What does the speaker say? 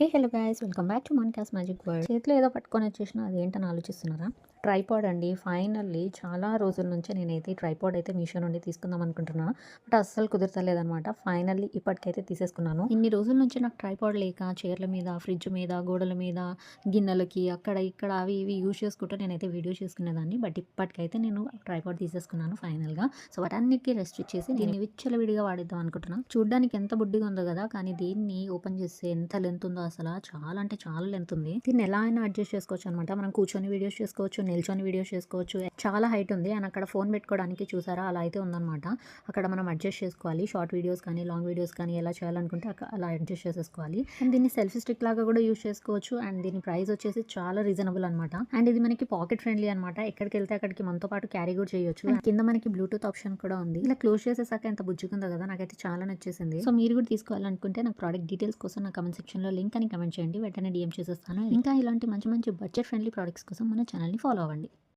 Hey hello guys, welcome back to Monica's magic world. చేతిలో ఏదో పట్టుకొని వచ్చేసిన అదేంటని ఆలోచిస్తున్నారా? ట్రైపాడ్ అండి. ఫైనల్లీ చాలా రోజుల నుంచి నేనైతే ఈ ట్రైపాడ్ అయితే మీషో నుండి తీసుకుందాం అనుకుంటున్నా. బట్ అస్సలు కుదరతలేదనమాట. ఫైనల్లీ ఇప్పటికైతే తీసేసుకున్నాను. ఇన్ని రోజుల నుంచి నాకు ట్రైపాడ్ లేక చైర్ల మీద, ఫ్రిడ్జ్ మీద, గోడల మీద, గిన్నెలకి అక్కడ ఇక్కడ అవి ఇవి యూజ్ చేసుకుంటూ నేనైతే వీడియో చేసుకునేదాన్ని. బట్ ఇప్పటికైతే నేను ట్రైపాడ్ తీసేసుకున్నాను ఫైనల్గా. సో వాటన్నిటికీ రెస్ట్ ఇచ్చేసి దీన్ని విచ్చలవిడిగా వాడిద్దాం అనుకుంటున్నాను. చూడ్డానికి ఎంత బుడ్డిగా ఉందో కదా, కానీ దీన్ని ఓపెన్ చేస్తే ఎంత లెంత్ ఉందో అసలు చాలా అంటే చాలా లెంత్ ఉంది. దీన్ని ఎలా అయినా అడ్జస్ట్ చేసుకోవచ్చు అనమాట. మనం కూర్చొని వీడియోస్ చేసుకోవచ్చు, నిల్చొని వీడియోస్ చేసుకోవచ్చు. చాలా హైట్ ఉంది అండ్ అక్కడ ఫోన్ పెట్టుకోవడానికి చూసారా అలా అయితే ఉందన్నమాట. అక్కడ మనం అడ్జస్ట్ చేసుకోవాలి. షార్ట్ వీడియోస్ కానీ లాంగ్ వీడియోస్ కానీ ఎలా చేయాలనుకుంటే అలా అడ్జస్ట్ చేసేసుకోవాలి. అండ్ దీన్ని సెల్ఫీ స్టిక్ లాగా కూడా యూస్ చేసుకోవచ్చు. అండ్ దీని ప్రైస్ వచ్చేసి చాలా రీజనబుల్ అనమాట. అండ్ ఇది మనకి పాకెట్ ఫ్రెండ్లీ అనమాట. ఎక్కడికి వెళ్తే అక్కడికి మనతో పాటు క్యారీ కూడా చేయొచ్చు. అండ్ కింద మనకి బ్లూటూత్ ఆప్షన్ కూడా ఉంది. ఇలా క్లోజ్ చేసేసాక ఎంత బుజ్జుకుందో కదా, నాకైతే చాలా నచ్చేసింది. సో మీరు కూడా తీసుకోవాలనుకుంటే నా ప్రోడక్ట్ డీటెయిల్స్ కోసం నా కమెంట్ సెక్షన్ లో లింక్ అని కమెంట్ చేయండి, వెంటనే డిఎం చేసేస్తాను. ఇంకా ఇలాంటి మంచి మంచి బడ్జెట్ ఫ్రెండ్లీ ప్రొడక్ట్స్ కోసం మన ఛానల్ని ఫాలో అవ్వండి.